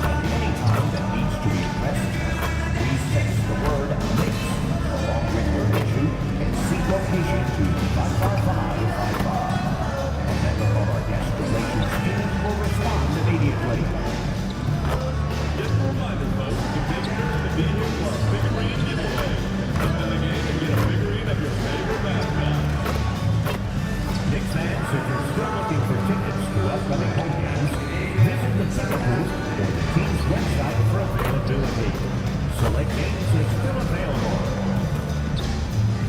at any time that needs to be addressed. Please text the word "mix" along with your issue and seat location to 55555. A member of our guest relations team will respond immediately. Just a reminder, folks, to visitors to be in your club figurine giveaway. Come to the game and get a figurine of your favorite mascot. Knicks fans, if you're still looking for tickets to upcoming home games, visit the ticket booth or the team's website for availability. Select games is still available.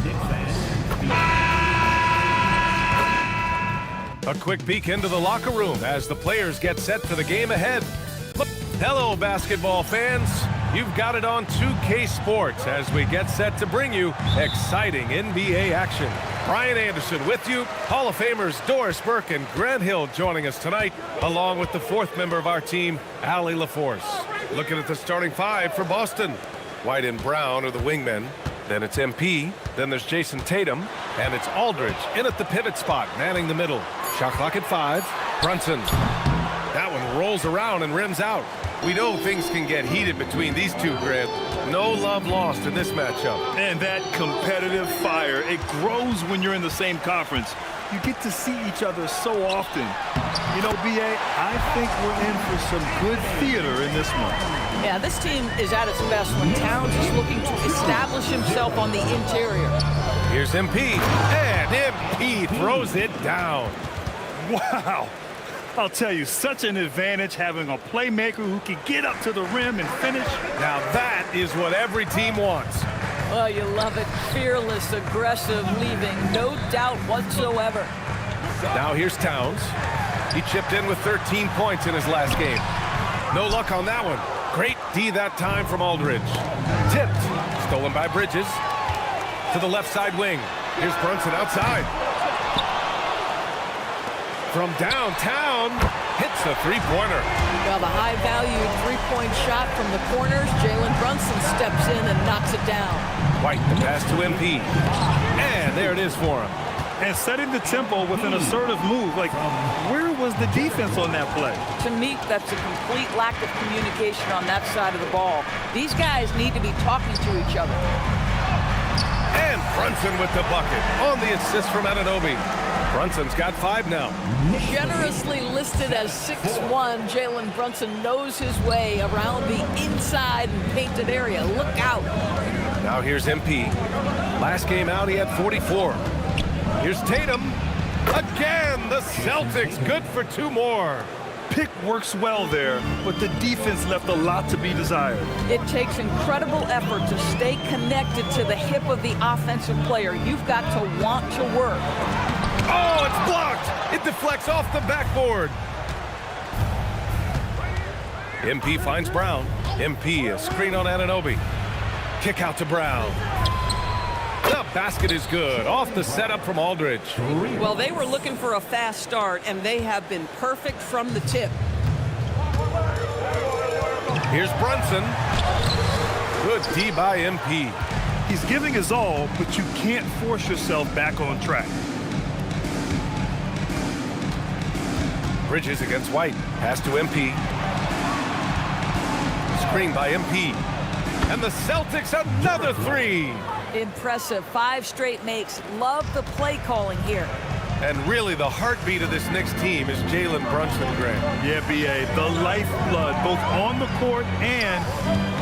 Knicks fans, A quick peek into the locker room as the players get set for the game ahead. Hello, basketball fans. You've got it on 2K Sports as we get set to bring you exciting NBA action. Brian Anderson with you. Hall of Famers Doris Burke and Grant Hill joining us tonight, along with the fourth member of our team, Allie LaForce. Looking at the starting five for Boston. White and Brown are the wingmen. Then it's MP. Then there's Jason Tatum. And it's Aldridge in at the pivot spot, manning the middle. Shot clock at 5. Brunson. That one rolls around and rims out. We know things can get heated between these two, Grant. No love lost in this matchup. And that competitive fire, it grows when you're in the same conference. You get to see each other so often. You know, B.A., I think we're in for some good theater in this one. Yeah, this team is at its best when Towns is looking to establish himself on the interior. Here's MP, and MP throws it down. Wow. I'll tell you, such an advantage having a playmaker who can get up to the rim and finish. Now that is what every team wants. Oh, you love it. Fearless, aggressive, leaving. No doubt whatsoever. Now here's Towns. He chipped in with 13 points in his last game. No luck on that one. Great D that time from Aldridge. Tipped. Stolen by Bridges. To the left side wing. Here's Brunson outside. From downtown, hits the three-pointer. Well, the high-value three-point shot from the corners. Jalen Brunson steps in and knocks it down. White, the pass to MP. And there it is for him. And setting the tempo with an assertive move. Like, where was the defense on that play? To me, that's a complete lack of communication on that side of the ball. These guys need to be talking to each other. And Brunson with the bucket on the assist from Anunoby. Brunson's got 5 now. Generously listed as 6'1", Jalen Brunson knows his way around the inside and painted area. Look out. Now here's MP. Last game out, he had 44. Here's Tatum. Again, the Celtics good for 2 more. Pick works well there, but the defense left a lot to be desired. It takes incredible effort to stay connected to the hip of the offensive player. You've got to want to work. Oh, it's blocked. It deflects off the backboard. MP finds Brown. MP, a screen on Anunoby. Kick out to Brown. The basket is good. Off the setup from Aldridge. Well, they were looking for a fast start, and they have been perfect from the tip. Here's Brunson. Good D by MP. He's giving his all, but you can't force yourself back on track. Bridges against White. Pass to MP. Screen by MP. And the Celtics another 3. Impressive. 5 straight makes. Love the play calling here. And really the heartbeat of this Knicks team is Jalen Brunson, Grant. Yeah, B.A., the lifeblood, both on the court and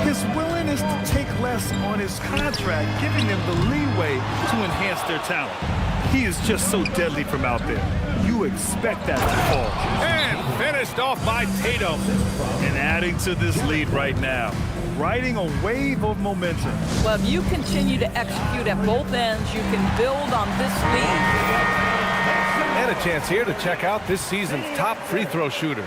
his willingness to take less on his contract, giving them the leeway to enhance their talent. He is just so deadly from out there. You expect that to fall. And finished off by Tatum. And adding to this lead right now, riding a wave of momentum. Well, if you continue to execute at both ends, you can build on this lead. And a chance here to check out this season's top free throw shooters.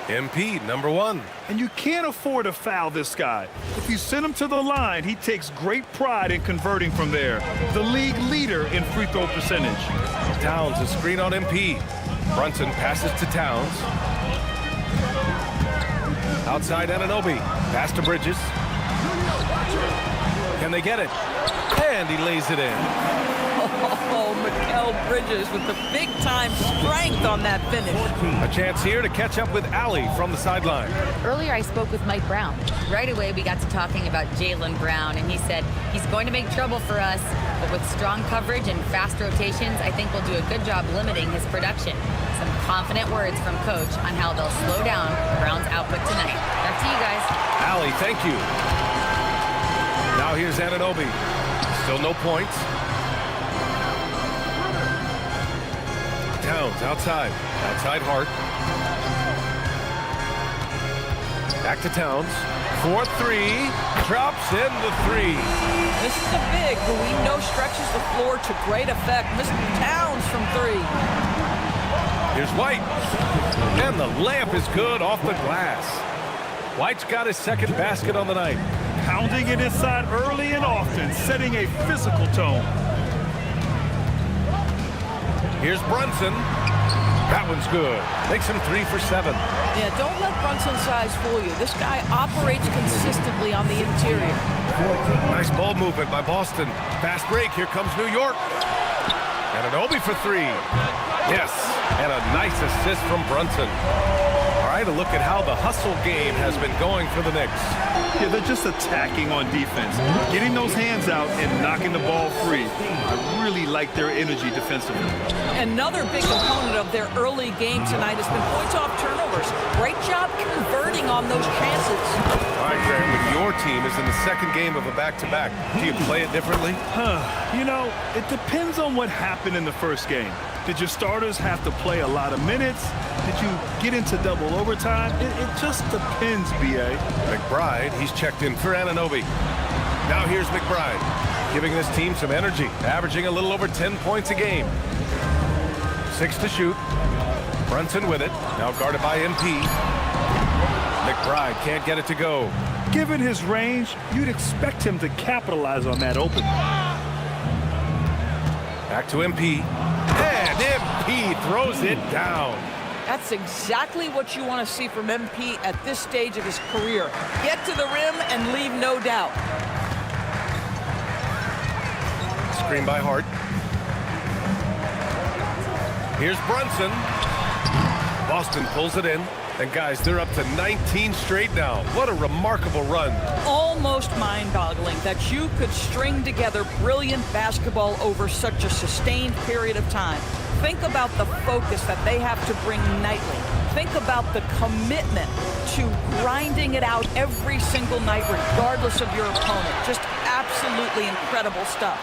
MP, number 1. And you can't afford to foul this guy. If you send him to the line, he takes great pride in converting from there. The league leader in free throw percentage. Towns, a screen on MP. Brunson passes to Towns. Outside Anunoby. Pass to Bridges. Can they get it? And he lays it in. Oh, Mikal Bridges with the big-time strength on that finish. A chance here to catch up with Allie from the sideline. Earlier, I spoke with Mike Brown. Right away, we got to talking about Jaylen Brown, and he said he's going to make trouble for us, but with strong coverage and fast rotations, I think we'll do a good job limiting his production. Some confident words from Coach on how they'll slow down Brown's output tonight. Back to you guys. Allie, thank you. Now here's Anunoby. Still no points. Towns outside Hart. Back to Towns. 4-3. Drops in the 3. This is a big who we know stretches the floor to great effect. Mr. Towns from 3. Here's White. And the layup is good off the glass. White's got his second basket on the night. Pounding it inside early and often, setting a physical tone. Here's Brunson. That one's good. Makes him 3 for 7. Yeah, don't let Brunson's size fool you. This guy operates consistently on the interior. Nice ball movement by Boston. Fast break. Here comes New York. Anunoby for 3. Yes, and a nice assist from Brunson. All right, a look at how the hustle game has been going for the Knicks. Yeah, they're just attacking on defense, getting those hands out and knocking the ball free. I really like their energy defensively. Another big component of their early game tonight has been points off turnovers. Great job converting on those chances. All right, Graham, when your team is in the second game of a back-to-back, do you play it differently? You know, it depends on what happened in the first game. Did your starters have to play a lot of minutes? Did you get into double overtime? It just depends, B.A. McBride, he's checked in for Anunoby. Now here's McBride, giving this team some energy, averaging a little over 10 points a game. 6 to shoot. Brunson with it, now guarded by MP. McBride can't get it to go. Given his range, you'd expect him to capitalize on that open. Back to MP. And MP throws it down. That's exactly what you want to see from MP at this stage of his career. Get to the rim and leave no doubt. Screen by Hart. Here's Brunson. Boston pulls it in. And guys, they're up to 19 straight now. What a remarkable run. Almost mind-boggling that you could string together brilliant basketball over such a sustained period of time. Think about the focus that they have to bring nightly. Think about the commitment to grinding it out every single night, regardless of your opponent. Just absolutely incredible stuff.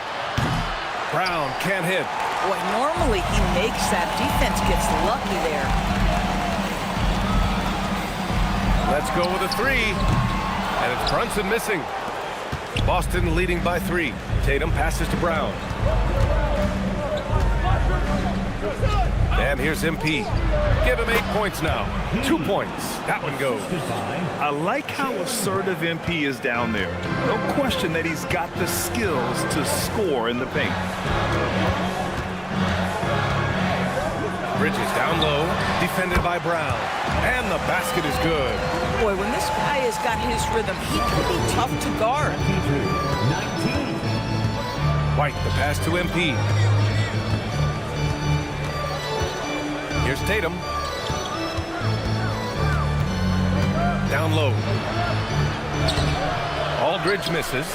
Brown can't hit. Boy, normally he makes that. Defense gets lucky there. Let's go with a 3. And it's Brunson missing. Boston leading by 3. Tatum passes to Brown. And here's MP. Give him 8 points now. 2 points. That one goes. I like how assertive MP is down there. No question that he's got the skills to score in the paint. Bridges down low, defended by Brown. And the basket is good. Boy, when this guy has got his rhythm, he can be tough to guard. 19. White, the pass to MP. Here's Tatum. Down low. Aldridge misses.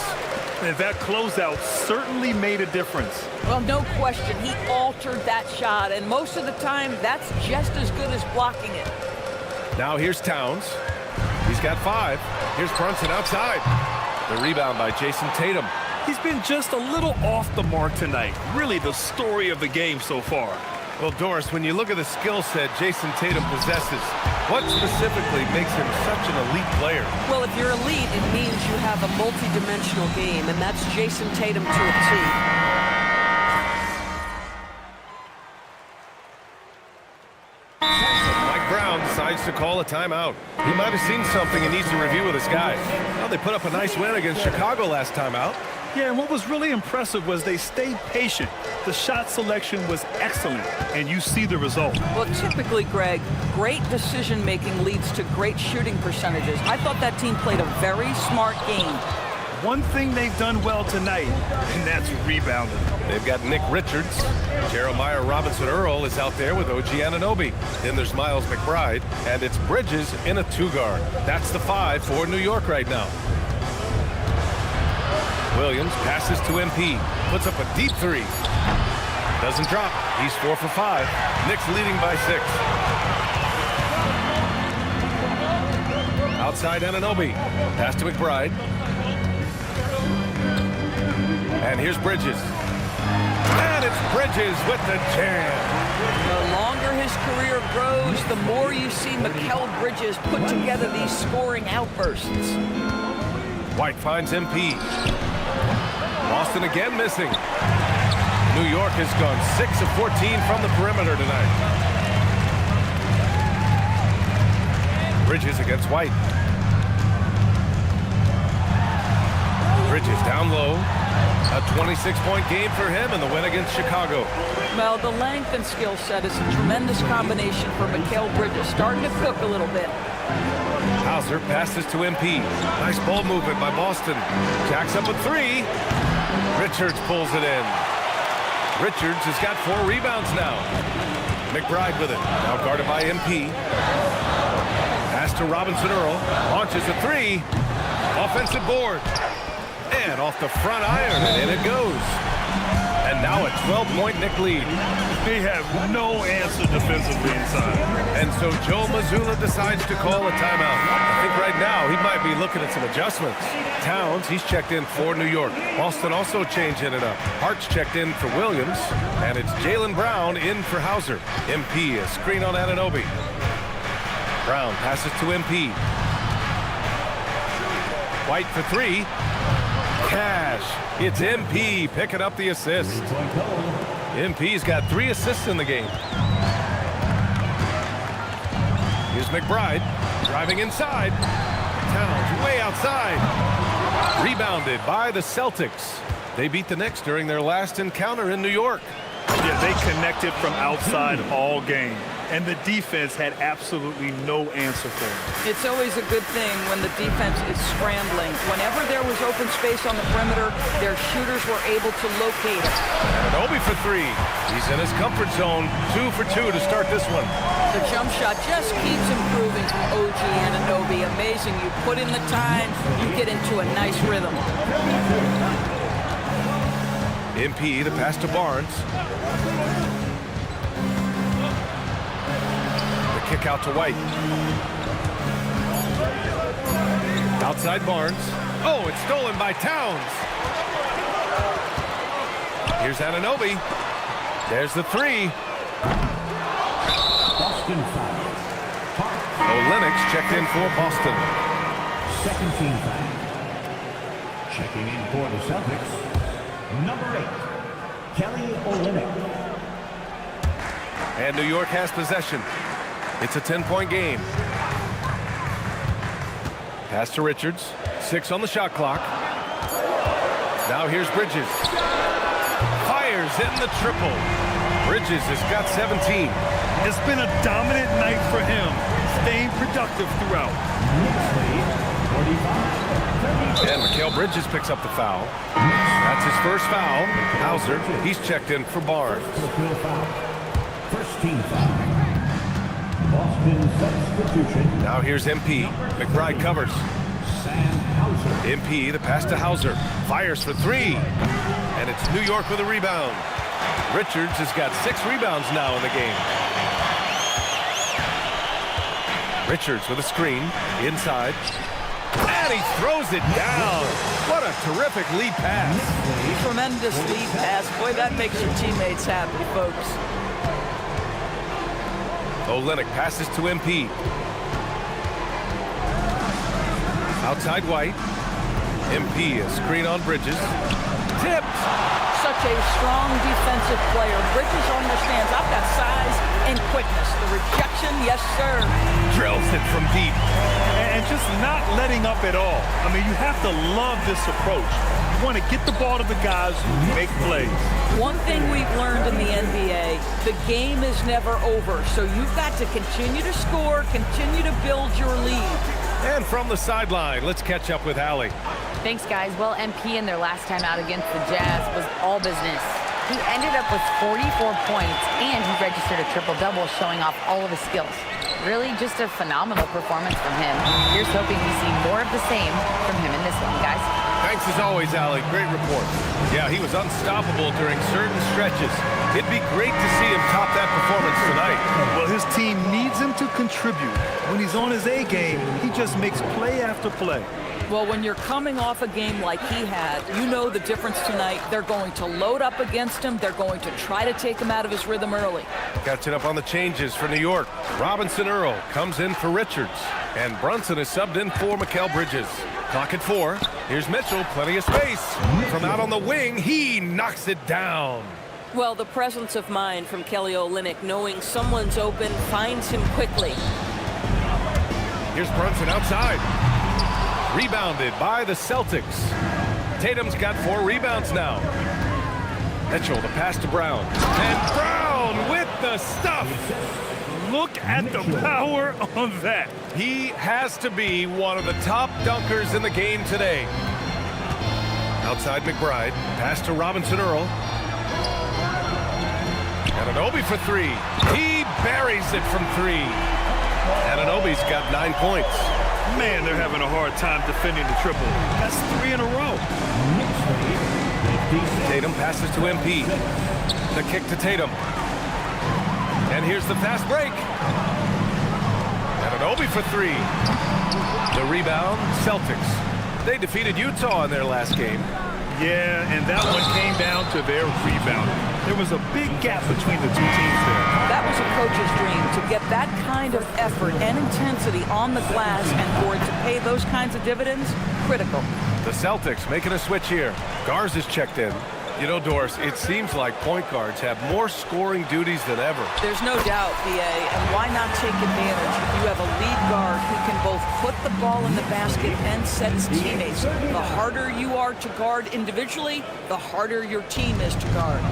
And that closeout certainly made a difference. Well, no question, he altered that shot, and most of the time, that's just as good as blocking it. Now here's Towns. He's got 5. Here's Brunson outside. The rebound by Jason Tatum. He's been just a little off the mark tonight. Really the story of the game so far. Well, Doris, when you look at the skill set Jason Tatum possesses, what specifically makes him such an elite player? Well, if you're elite, it means you have a multi-dimensional game, and that's Jason Tatum to a T. Mike Brown decides to call a timeout. He might have seen something and needs to review with his guys. Well, they put up a nice win against Chicago last time out. Yeah, and what was really impressive was they stayed patient. The shot selection was excellent, and you see the result. Well, typically, Greg, great decision-making leads to great shooting percentages. I thought that team played a very smart game. one thing they've done well tonight, and that's rebounding. They've got Nick Richards. Jeremiah Robinson-Earl is out there with OG Anunoby. Then there's Miles McBride, and it's Bridges in a 2-guard. That's the 5 for New York right now. Williams passes to MP. Puts up a deep 3. Doesn't drop. He's 4 for 5. Knicks leading by 6. Outside Anunoby. Pass to McBride. And here's Bridges. And it's Bridges with the jam. The longer his career grows, the more you see Mikal Bridges put together these scoring outbursts. White finds MP. Boston again missing. New York has gone 6 of 14 from the perimeter tonight. Bridges against White. Bridges down low. A 26-point game for him in the win against Chicago. Well, the length and skill set is a tremendous combination for Mikal Bridges. Starting to cook a little bit. Hauser passes to MP. Nice ball movement by Boston. Jacks up a 3. Richards pulls it in. Richards has got 4 rebounds now. McBride with it. Now guarded by MP. Pass to Robinson-Earl. Launches a 3. Offensive board. And off the front iron, and in it goes. And now a 12-point Knick lead. They have no answer defensively inside. And so Joe Mazzulla decides to call a timeout. I think right now he might be looking at some adjustments. Towns, he's checked in for New York. Boston also changing it up. Hart's checked in for Williams. And it's Jaylen Brown in for Hauser. MP, a screen on Anunoby. Brown passes to MP. White for 3. Cash. It's MP picking up the assist. MP's got 3 assists in the game. Here's McBride driving inside. Towns way outside. Rebounded by the Celtics. They beat the Knicks during their last encounter in New York. Yeah, they connected from outside all game, and the defense had absolutely no answer for them. It's always a good thing when the defense is scrambling. Whenever there was open space on the perimeter, their shooters were able to locate it. Anunoby for 3. He's in his comfort zone. 2 for 2 to start this one. The jump shot just keeps improving from OG Anunoby. Amazing. You put in the time, you get into a nice rhythm. MP, the pass to Barnes. The kick out to White. Outside Barnes. Oh, it's stolen by Towns. Here's Anunoby. There's the 3. Boston foul. Olenek's checked in for Boston. Second team foul. Checking in for the Celtics. Number 8, Kelly Olynyk. And New York has possession. It's a 10-point game. Pass to Richards. 6 on the shot clock. Now here's Bridges. Fires in the triple. Bridges has got 17. It's been a dominant night for him, staying productive throughout. Knicks lead, 45-32. And Mikal Bridges picks up the foul. That's his first foul. Hauser, he's checked in for Barnes. First team foul. Boston substitution. Now here's MP. McBride covers. Sam Hauser. MP, the pass to Hauser. Fires for 3. And it's New York with a rebound. Richards has got 6 rebounds now in the game. Richards with a screen. Inside. And he throws it down. What a terrific lead pass. Tremendous lead pass. Boy, that makes your teammates happy, folks. Olynyk passes to MP. Outside White. MP, a screen on Bridges. Tipped. Such a strong defensive player. Bridges understands I've got size and quickness. The rejection, yes, sir. Drills it from deep. And just not letting up at all. I mean, you have to love this approach. You want to get the ball to the guys who make plays. One thing we've learned in the NBA, the game is never over. So you've got to continue to score, continue to build your lead. And from the sideline, let's catch up with Allie. Thanks, guys. Well, MP in their last time out against the Jazz was all business. He ended up with 44 points, and he registered a triple-double, showing off all of his skills. Really just a phenomenal performance from him. Here's hoping we see more of the same from him in this one, guys. Thanks as always, Allie. Great report. Yeah, he was unstoppable during certain stretches. It'd be great to see him top that performance tonight. Well, his team needs him to contribute. When he's on his A game, he just makes play after play. Well, when you're coming off a game like he had, you know the difference tonight. They're going to load up against him. They're going to try to take him out of his rhythm early. Catching up on the changes for New York. Robinson Earl comes in for Richards. And Brunson is subbed in for Mikal Bridges. Clock at 4. Here's Mitchell, plenty of space. From out on the wing, he knocks it down. Well, the presence of mind from Kelly Olynyk, knowing someone's open, finds him quickly. Here's Brunson outside. Rebounded by the Celtics. Tatum's got 4 rebounds now. Mitchell, the pass to Brown. And Brown with the stuff. Look at the power on that. He has to be one of the top dunkers in the game today. Outside McBride. Pass to Robinson Earl. Anunoby for 3. He buries it from 3. Anunoby's got 9 points. Man, they're having a hard time defending the triple. That's 3 in a row. Tatum passes to MP. The kick to Tatum. And here's the fast break. Anunoby for 3. The rebound, Celtics. They defeated Utah in their last game. Yeah, and that one came down to their rebound. There was a big gap between the two teams there. That was a coach's dream, to get that kind of effort and intensity on the glass, and for it to pay those kinds of dividends, critical. The Celtics making a switch here. Garza is checked in. You know, Doris, it seems like point guards have more scoring duties than ever. There's no doubt, BA, and why not take advantage? You have a lead guard who can both put the ball in the basket and set his teammates. The harder you are to guard individually, the harder your team is to guard.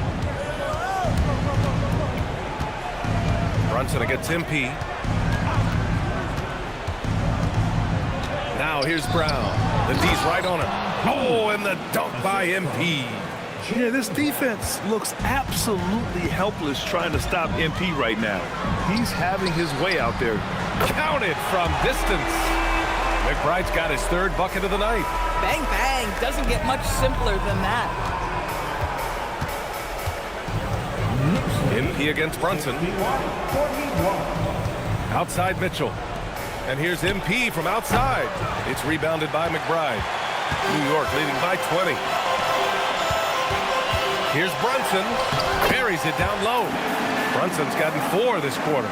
Brunson against MP. Now here's Brown. The D's right on him. Oh, and the dunk by MP. Yeah, this defense looks absolutely helpless trying to stop MP right now. He's having his way out there. Counted from distance. McBride's got his 3rd bucket of the night. Bang, bang. Doesn't get much simpler than that. MP against Brunson. Outside Mitchell. And here's MP from outside. It's rebounded by McBride. New York leading by 20. Here's Brunson. Buries it down low. Brunson's gotten 4 this quarter.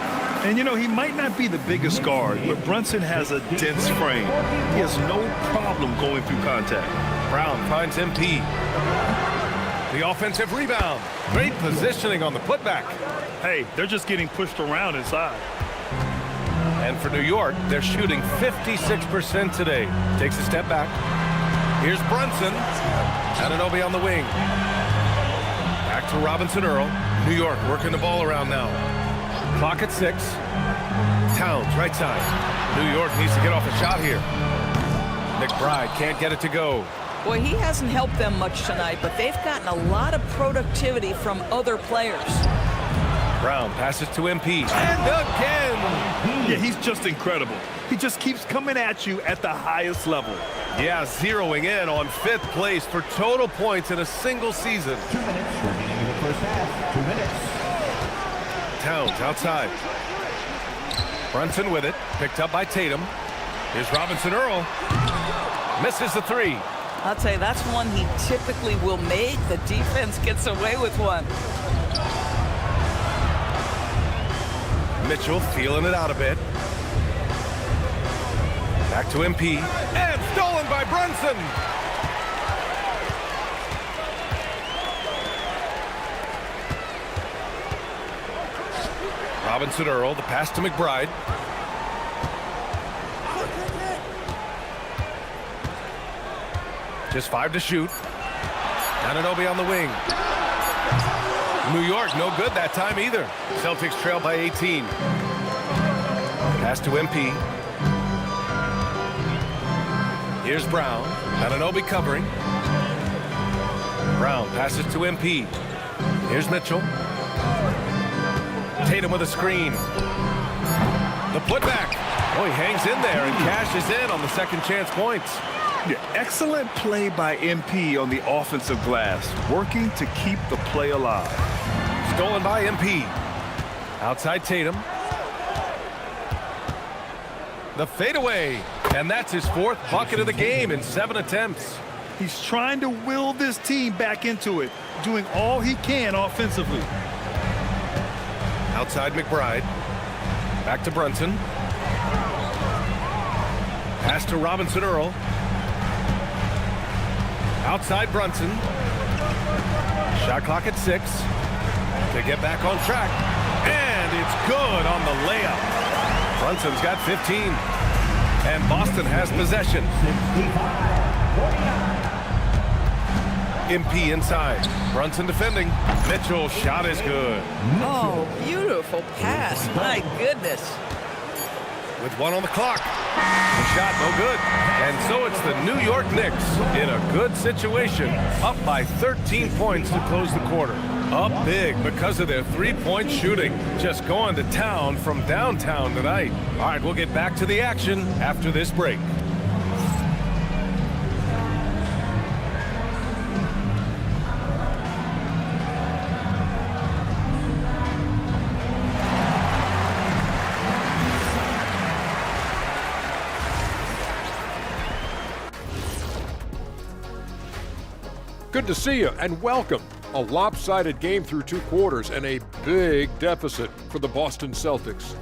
And you know, he might not be the biggest guard, but Brunson has a dense frame. He has no problem going through contact. Brown finds MP. The offensive rebound. Great positioning on the putback. Hey, they're just getting pushed around inside. And for New York, they're shooting 56% today. Takes a step back. Here's Brunson. Anunoby on the wing. Back to Robinson Earl. New York working the ball around now. Clock at 6. Towns, right side. New York needs to get off a shot here. McBride can't get it to go. Boy, he hasn't helped them much tonight, but they've gotten a lot of productivity from other players. Brown passes to MP. And again! Yeah, he's just incredible. He just keeps coming at you at the highest level. Yeah, zeroing in on 5th place for total points in a single season. 2 minutes remaining in the first half. 2 minutes. Towns outside. Brunson with it. Picked up by Tatum. Here's Robinson Earl. Misses the 3. I'll tell you, that's one he typically will make. The defense gets away with one. Mitchell feeling it out a bit. Back to MP. And stolen by Brunson. Robinson Earl, the pass to McBride. Just 5 to shoot. Anunoby on the wing. New York, no good that time either. Celtics trail by 18. Pass to MP. Here's Brown. Ananobi covering. Brown passes to MP. Here's Mitchell. Tatum with a screen. The putback. Oh, he hangs in there and cashes in on the second chance points. Yeah, excellent play by MP on the offensive glass, working to keep the play alive. Stolen by MP. Outside Tatum. The fadeaway. And that's his fourth bucket of the game in 7 attempts. He's trying to will this team back into it, doing all he can offensively. Outside McBride. Back to Brunson. Pass to Robinson Earl. Outside Brunson. Shot clock at 6. To get back on track. And it's good on the layup. Brunson's got 15. And Boston has possession. 65-49. MP inside. Brunson defending. Mitchell shot is good. Oh, beautiful pass. My goodness. With 1 on the clock. The shot no good. And so it's the New York Knicks in a good situation. Up by 13 points to close the quarter. Up big because of their three-point shooting. Just going to town from downtown tonight. All right, we'll get back to the action after this break. Good to see you and welcome. A lopsided game through 2 quarters and a big deficit for the Boston Celtics.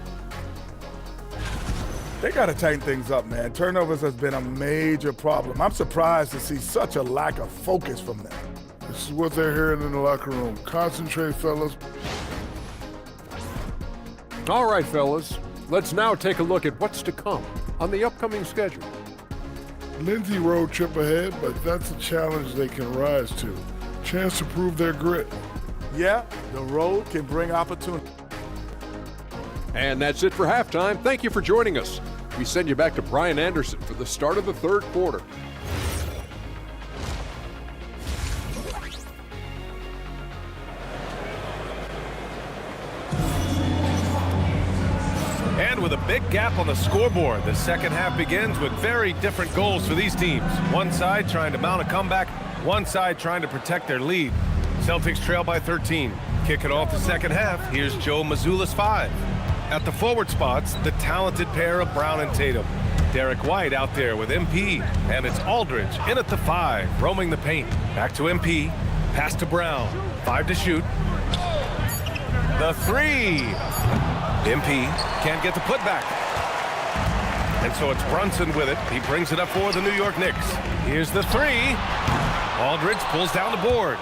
They got to tighten things up, man. Turnovers has been a major problem. I'm surprised to see such a lack of focus from them. This is what they're hearing in the locker room. Concentrate, fellas. All right, fellas, let's now take a look at what's to come on the upcoming schedule. Lengthy road trip ahead, but that's a challenge they can rise to. Chance to prove their grit. Yeah, the road can bring opportunity. And that's it for halftime. Thank you for joining us. We send you back to Brian Anderson for the start of the 3rd quarter. And with a big gap on the scoreboard, the second half begins with very different goals for these teams. One side trying to mount a comeback, one side trying to protect their lead. Celtics trail by 13. Kicking off the second half, here's Joe Mazzulla's 5. At the forward spots, the talented pair of Brown and Tatum. Derek White out there with MP, and it's Aldridge in at the 5, roaming the paint. Back to MP, pass to Brown, 5 to shoot. The 3. MP can't get the putback. And so it's Brunson with it. He brings it up for the New York Knicks. Here's the 3. Aldridge pulls down the board.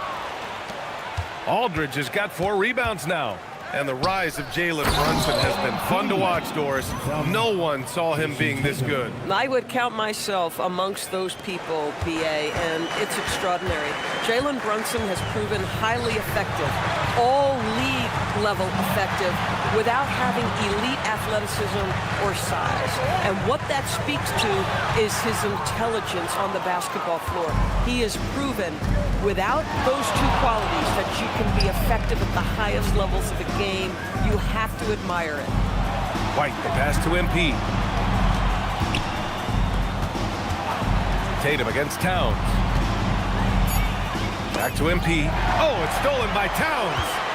Aldridge has got 4 rebounds now. And the rise of Jalen Brunson has been fun to watch, Doris. No one saw him being this good. I would count myself amongst those people, PA, and it's extraordinary. Jalen Brunson has proven highly effective, all league level effective, without having elite athleticism or size. And what that speaks to is his intelligence on the basketball floor. He has proven without those 2 qualities that you can be effective at the highest levels of the game. You have to admire it. White, the pass to MP. Tatum against Towns. Back to MP. Oh, it's stolen by Towns.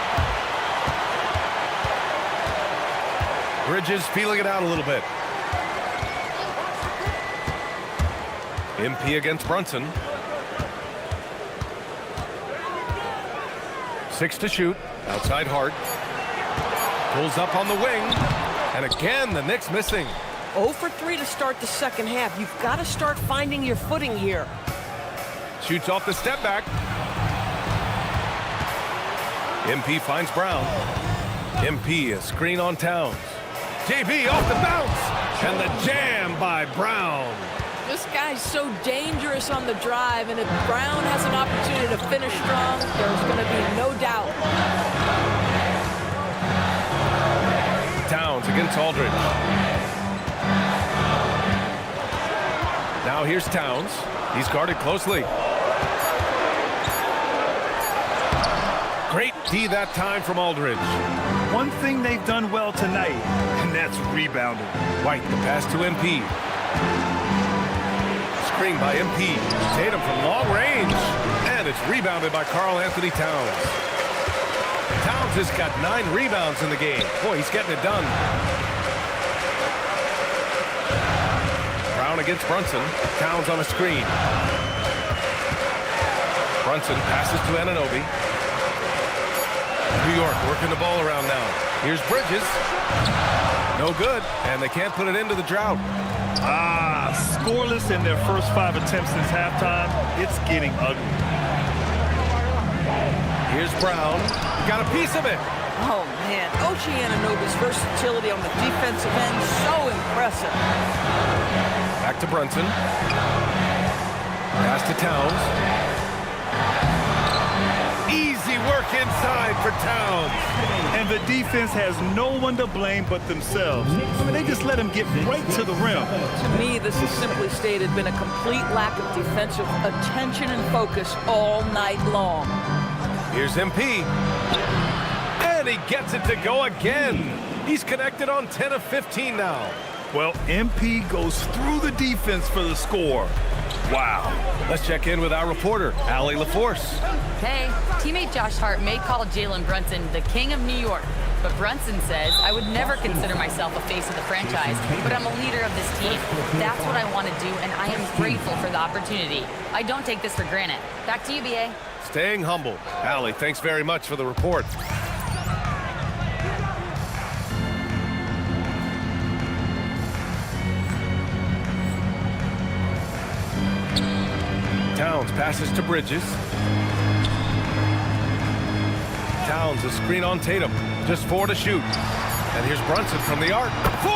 Bridges feeling it out a little bit. MP against Brunson. 6 to shoot. Outside Hart. Pulls up on the wing. And again, the Knicks missing. 0 for 3 to start the second half. You've got to start finding your footing here. Shoots off the step back. MP finds Brown. MP, a screen on Towns. JB off the bounce. And the jam by Brown. This guy's so dangerous on the drive, and if Brown has an opportunity to finish strong, there's going to be no doubt. Towns against Aldridge. Now here's Towns. He's guarded closely. Great D that time from Aldridge. One thing they've done well tonight, and that's rebounding. White, the pass to MP. Screen by MP. Tatum from long range. And it's rebounded by Karl Anthony Towns. Towns has got 9 rebounds in the game. Boy, he's getting it done. Brown against Brunson. Towns on a screen. Brunson passes to Anunoby. New York working the ball around now. Here's Bridges. No good, and they can't put it into the drought. Scoreless in their first 5 attempts since halftime. It's getting ugly. Here's Brown. Got a piece of it. Oh, man. OG Anunoby's versatility on the defensive end, so impressive. Back to Brunson. Pass to Towns. Easy work inside for Towns. And the defense has no one to blame but themselves. I mean, they just let him get right to the rim. To me, this has simply stated been a complete lack of defensive attention and focus all night long. Here's MP. And he gets it to go again. He's connected on 10 of 15 now. Well, MP goes through the defense for the score. Wow. Let's check in with our reporter, Allie LaForce. Hey, teammate Josh Hart may call Jalen Brunson the king of New York, but Brunson says, I would never consider myself a face of the franchise, but I'm a leader of this team. That's what I want to do, and I am grateful for the opportunity. I don't take this for granted. Back to you, BA. Staying humble. Allie, thanks very much for the report. Towns passes to Bridges. Towns, a screen on Tatum. Just 4 to shoot. And here's Brunson from the arc. 4-3!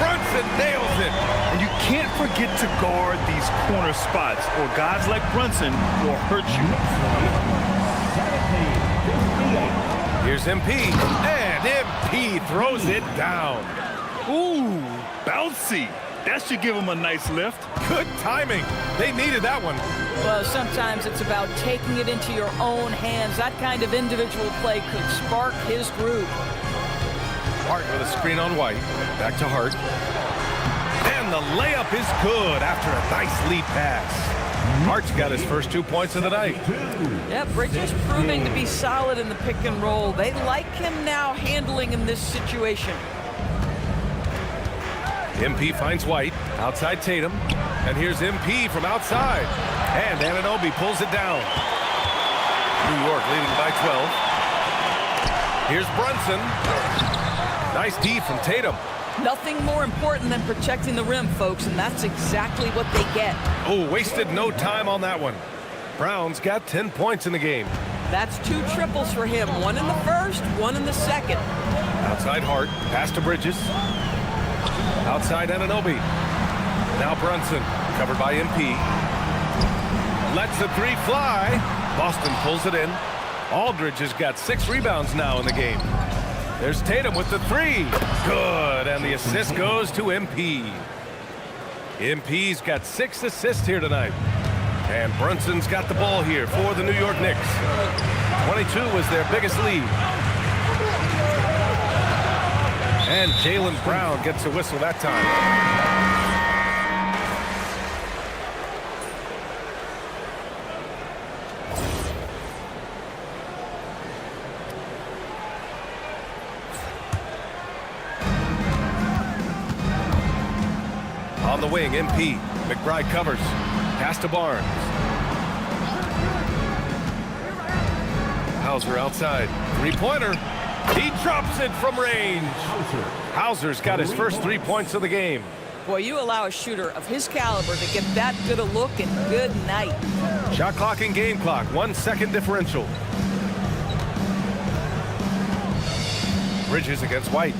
Brunson nails it! And you can't forget to guard these corner spots, or guys like Brunson will hurt you. Here's MP. And MP throws it down. Ooh, bouncy. That should give him a nice lift. Good timing. They needed that one. Well, sometimes it's about taking it into your own hands. That kind of individual play could spark his groove. Hart with a screen on White. Back to Hart. And the layup is good after a nice lead pass. Hart's got his first 2 points of the night. Yeah, Bridges proving to be solid in the pick and roll. They like him now handling in this situation. MP finds White, outside Tatum, and here's MP from outside. And Anunoby pulls it down. New York leading by 12. Here's Brunson. Nice D from Tatum. Nothing more important than protecting the rim, folks, and that's exactly what they get. Oh, wasted no time on that one. Brown's got 10 points in the game. That's 2 triples for him. 1 in the first, 1 in the second. Outside Hart, pass to Bridges. Outside Anunoby. Now Brunson, covered by MP. Lets the 3 fly. Boston pulls it in. Aldridge has got 6 rebounds now in the game. There's Tatum with the 3. Good, and the assist goes to MP. MP's got 6 assists here tonight. And Brunson's got the ball here for the New York Knicks. 22 was their biggest lead. And Jaylen Brown gets a whistle that time. On the wing, MP. McBride covers. Pass to Barnes. Hauser outside. 3-pointer. He drops it from range. Hauser's got his first 3 points of the game. Boy, you allow a shooter of his caliber to get that good a look, and good night. Shot clock and game clock, 1 second differential. Bridges against White.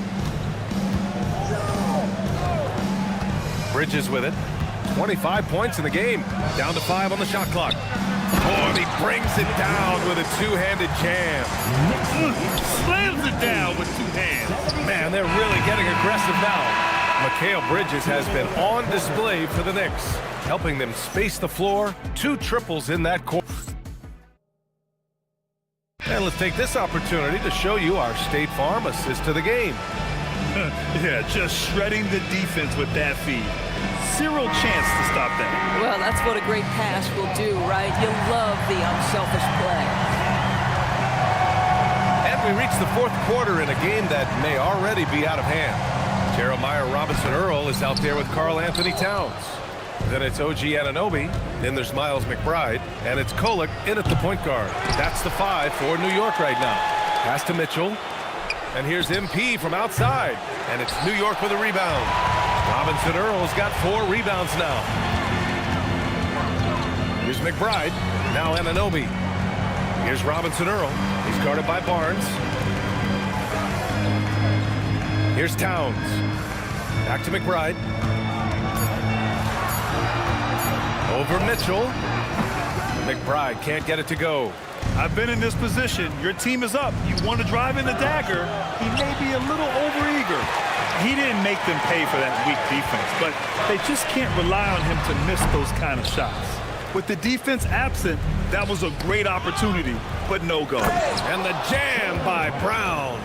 Bridges with it. 25 points in the game. Down to 5 on the shot clock. Oh, and he brings it down with a 2-handed jam. Slams it down with 2 hands. Man, they're really getting aggressive now. Mikal Bridges has been on display for the Knicks. helping them space the floor. 2 triples in that quarter. And let's take this opportunity to show you our State Farm assist to the game. Yeah, just shredding the defense with that feed. Zero chance to stop that. Well, that's what a great pass will do, right? You love the unselfish play. And we reach the 4th quarter in a game that may already be out of hand. Jeremiah Robinson-Earl is out there with Karl Anthony Towns. Then it's OG Anunoby. Then there's Miles McBride. And it's Kolek in at the point guard. That's the 5 for New York right now. Pass to Mitchell. And here's MP from outside. And it's New York with a rebound. Robinson-Earl's got 4 rebounds now. Here's McBride. Now Anunoby. Here's Robinson-Earl. He's guarded by Barnes. Here's Towns. Back to McBride. Over Mitchell. McBride can't get it to go. I've been in this position. Your team is up. You want to drive in the dagger. He may be a little overeager. He didn't make them pay for that weak defense, but they just can't rely on him to miss those kind of shots. With the defense absent, that was a great opportunity, but no go. And the jam by Brown.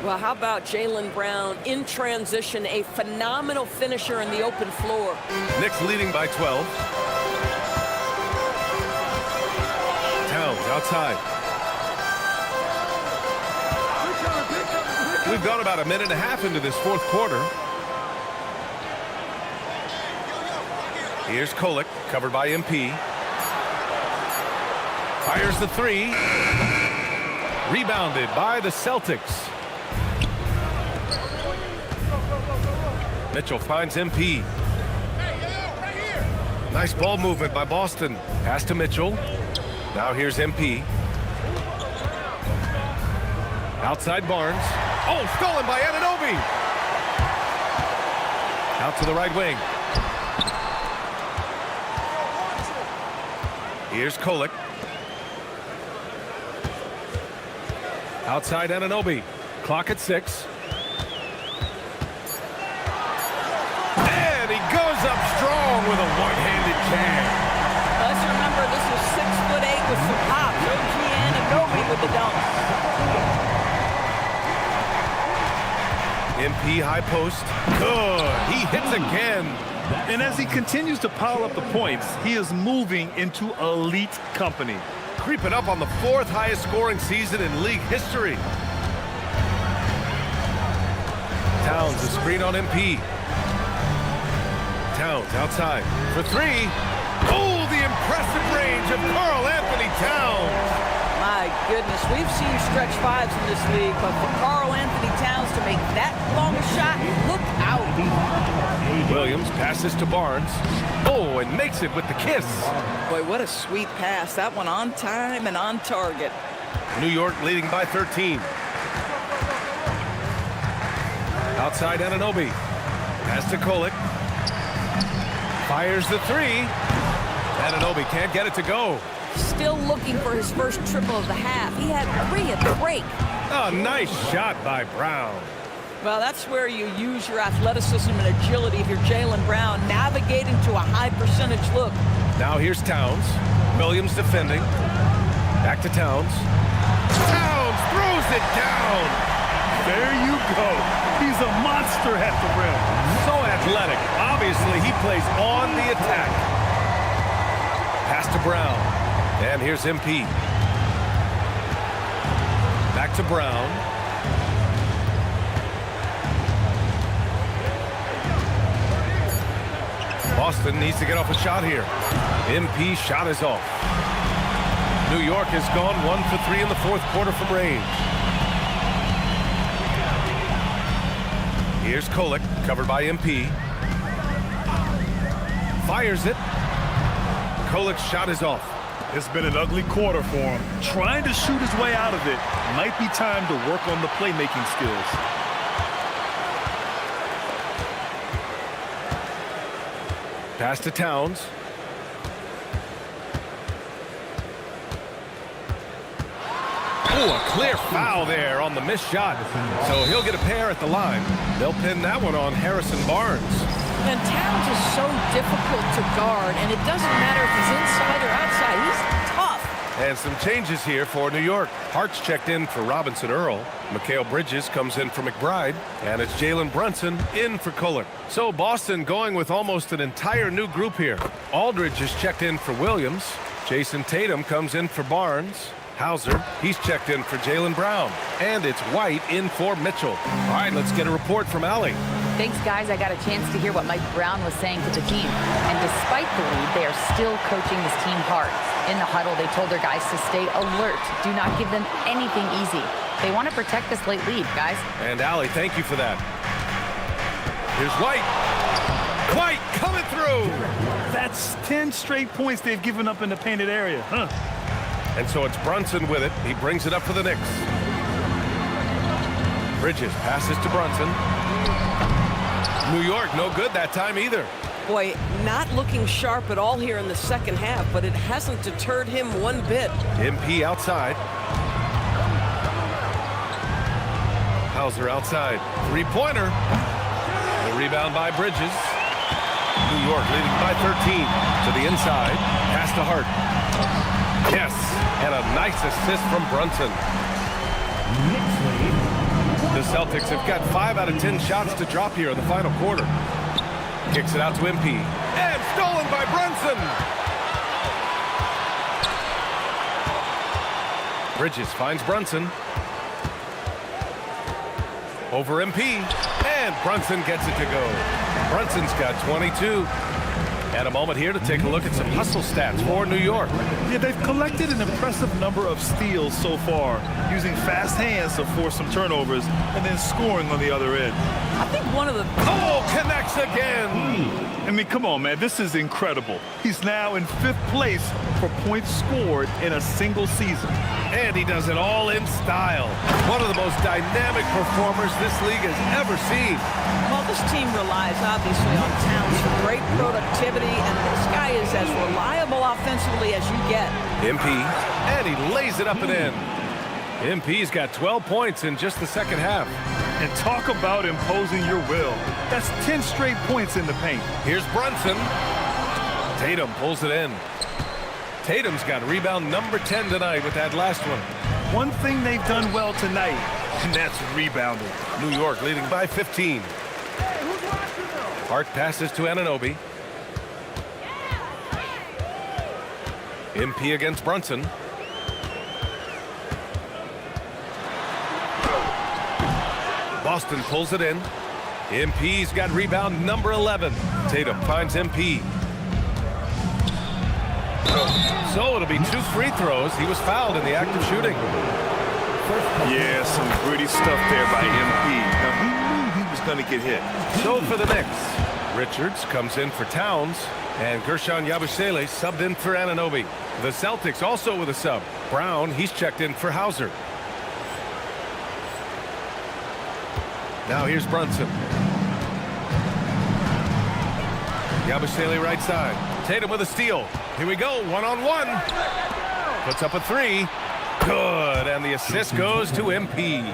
Well, how about Jaylen Brown in transition, a phenomenal finisher in the open floor. Knicks leading by 12. Towns outside. We've gone about a minute and a half into this 4th quarter. Here's Kolek, covered by MP. Fires the 3. Rebounded by the Celtics. Mitchell finds MP. Nice ball movement by Boston. Pass to Mitchell. Now here's MP. Outside Barnes. Oh, stolen by Anunoby. Out to the right wing. Here's Kolek. Outside Anunoby. Clock at 6. And he goes up strong with a one-handed jam. Let's remember this is 6'8" with some pop. OG Anunoby with the dunk. MP high post. Good. He hits again. And as he continues to pile up the points, he is moving into elite company. Creeping up on the 4th highest scoring season in league history. Towns, a screen on MP. Towns outside for 3. Oh, the impressive range of Karl Anthony Towns. My goodness, we've seen stretch 5s in this league, but for Karl Anthony Towns to make that long a shot, look out. Williams passes to Barnes. Oh, and makes it with the kiss. Boy, what a sweet pass. That one on time and on target. New York leading by 13. Outside Anunoby. Pass to Kolek. Fires the 3. Anunoby can't get it to go. Still looking for his first triple of the half. He had 3 at the break. Oh, nice shot by Brown. Well, that's where you use your athleticism and agility if you're Jaylen Brown, navigating to a high percentage look. Now here's Towns. Williams defending. Back to Towns. Towns throws it down. There you go. He's a monster at the rim. So athletic. Obviously, he plays on the attack. Pass to Brown. And here's MP. Back to Brown. Boston needs to get off a shot here. MP shot is off. New York has gone 1 for 3 in the 4th quarter from range. Here's Kolek, covered by MP. Fires it. Kolek's shot is off. It's been an ugly quarter for him. Trying to shoot his way out of it. Might be time to work on the playmaking skills. Pass to Towns. Oh, a clear foul there on the missed shot. So he'll get a pair at the line. They'll pin that one on Harrison Barnes. And Towns is so difficult to guard, and it doesn't matter if he's inside or outside. He's tough. And some changes here for New York. Hart's checked in for Robinson Earl. Mikal Bridges comes in for McBride. And it's Jalen Brunson in for Cullen. So Boston going with almost an entire new group here. Aldridge is checked in for Williams. Jason Tatum comes in for Barnes. Hauser, he's checked in for Jaylen Brown. And it's White in for Mitchell. All right, let's get a report from Allie. Thanks, guys. I got a chance to hear what Mike Brown was saying to the team. And despite the lead, they are still coaching this team hard. In the huddle, they told their guys to stay alert. Do not give them anything easy. They want to protect this late lead, guys. And Allie, thank you for that. Here's White. White coming through. That's 10 straight points they've given up in the painted area. Huh? And so it's Brunson with it. He brings it up for the Knicks. Bridges passes to Brunson. New York, no good that time either. Boy, not looking sharp at all here in the second half, but it hasn't deterred him one bit. MP outside. Hauser outside. Three-pointer. The rebound by Bridges. New York leading by 13 to the inside. Pass to Hart. Yes, and a nice assist from Brunson. Knicks lead. The Celtics have got 5 out of 10 shots to drop here in the final quarter. Kicks it out to MP. And stolen by Brunson. Bridges finds Brunson. Over MP. And Brunson gets it to go. Brunson's got 22. And a moment here to take a look at some hustle stats for New York. Yeah, they've collected an impressive number of steals so far, using fast hands to force some turnovers and then scoring on the other end. I think one of the... Oh, connects again. I mean, come on, man. This is incredible. He's now in 5th place for points scored in a single season. And he does it all in style. One of the most dynamic performers this league has ever seen. Well, this team relies obviously on Towns for great productivity, and this guy is as reliable offensively as you get. MP, and he lays it up and in. MP's got 12 points in just the second half. And talk about imposing your will. That's 10 straight points in the paint. Here's Brunson. Tatum pulls it in. Tatum's got rebound number 10 tonight with that last one. One thing they've done well tonight, and that's rebounding. New York leading by 15. Hart passes to Anunoby. MP against Brunson. Boston pulls it in. MP's got rebound number 11. Tatum finds MP. So it'll be 2 free throws. He was fouled in the act of shooting. Yeah, some gritty stuff there by MP. Now, he knew he was going to get hit. So for the Knicks, Richards comes in for Towns, and Gershon Yabusele subbed in for Anunoby. The Celtics also with a sub. Brown, he's checked in for Hauser. Now here's Brunson. Yabusele right side. Tatum with a steal. Here we go, one-on-one. Puts up a 3. Good, and the assist goes to MP.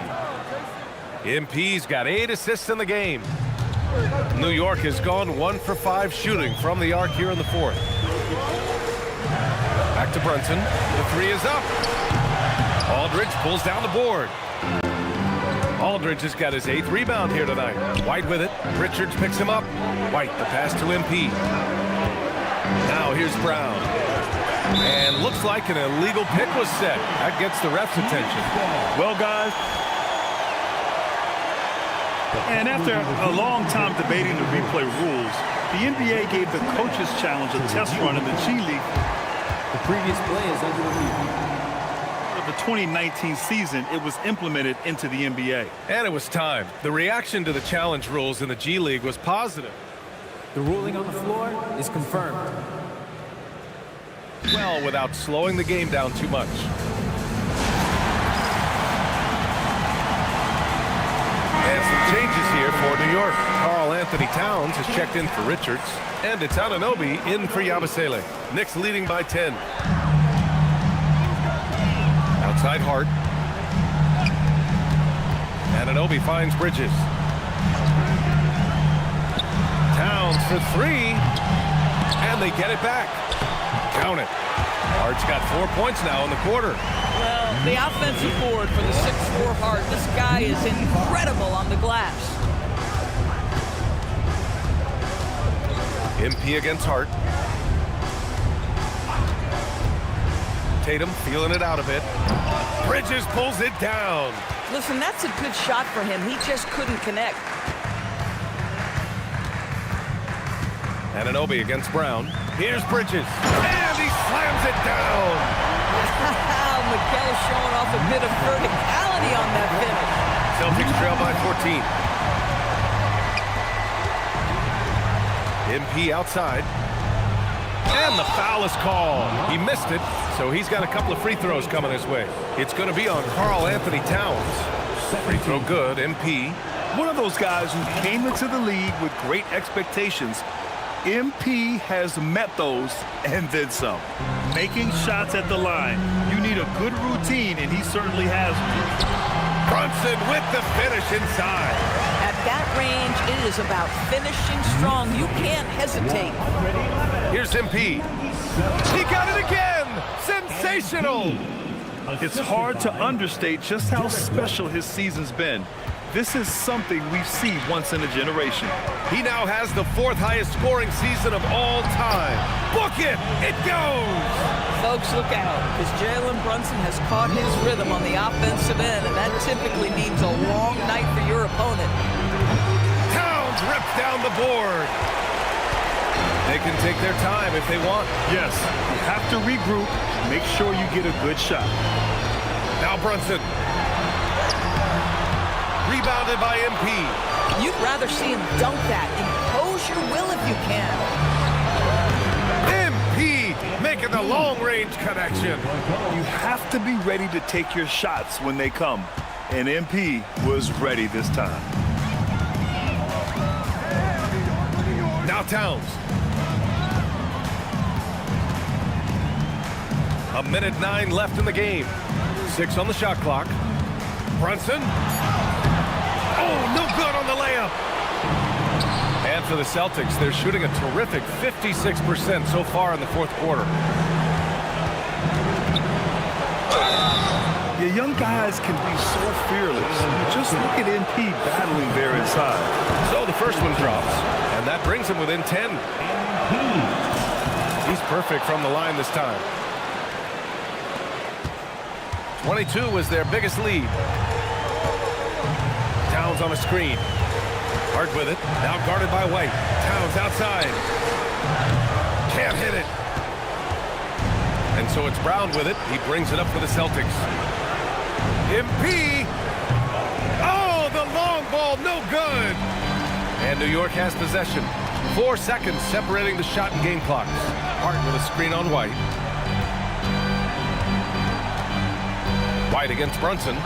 MP's got 8 assists in the game. New York has gone 1 for 5 shooting from the arc here in the 4th. Back to Brunson. The 3 is up. Aldridge pulls down the board. Aldridge has got his 8th rebound here tonight. White with it. Richards picks him up. White, the pass to MP. Now here's Brown. And looks like an illegal pick was set. That gets the ref's attention. Well, guys, and after a long time debating the replay rules, the NBA gave the Coaches Challenge a test run in the G League. The previous play is under review. For the 2019 season, it was implemented into the NBA. And it was time. The reaction to the challenge rules in the G League was positive. The ruling on the floor is confirmed. Well, without slowing the game down too much. And some changes here for New York. Karl Anthony Towns has checked in for Richards. And it's Anunoby in for Yabusele. Knicks leading by 10. Outside Hart. Anunoby finds Bridges. Towns for three. And they get it back. Count it. Hart's got 4 points now in the quarter. Well, the offensive board for the 6'4" Hart, this guy is incredible on the glass. MP against Hart. Tatum feeling it out a bit. Bridges pulls it down. Listen, that's a good shot for him. He just couldn't connect. Anunoby against Brown. Here's Bridges. And he slams it down. Wow, Miguel showing off a bit of verticality on that finish. Celtics trail by 14. MP outside. And the foul is called. He missed it, so he's got a couple of free throws coming his way. It's going to be on Karl Anthony Towns. Free throw good, MP. One of those guys who came into the league with great expectations. MP has met those and then some. Making shots at the line. You need a good routine, and he certainly has one. Brunson with the finish inside. At that range, it is about finishing strong. You can't hesitate. Here's MP. He got it again! Sensational! It's hard to understate just how special his season's been. This is something we see once in a generation. He now has the 4th highest scoring season of all time. Book it! It goes! Folks, look out, because Jalen Brunson has caught his rhythm on the offensive end, and that typically means a long night for your opponent. Towns rips down the board. They can take their time if they want. Yes, you have to regroup, make sure you get a good shot. Now Brunson. Rebounded by MP. You'd rather see him dunk that. Impose your will if you can. MP making the long-range connection. You have to be ready to take your shots when they come. And MP was ready this time. Now Towns. 1:09 left in the game. 6 on the shot clock. Brunson. Oh, no good on the layup. And for the Celtics, they're shooting a terrific 56% so far in the 4th quarter. Your young guys can be so fearless. Just look at MP battling there inside. So the first one drops, and that brings him within 10. He's perfect from the line this time. 22 was their biggest lead. Towns on a screen. Hart with it. Now guarded by White. Towns outside. Can't hit it. And so it's Brown with it. He brings it up for the Celtics. MP. Oh, the long ball, no good. And New York has possession. 4 seconds separating the shot and game clocks. Hart with a screen on White. White against Brunson.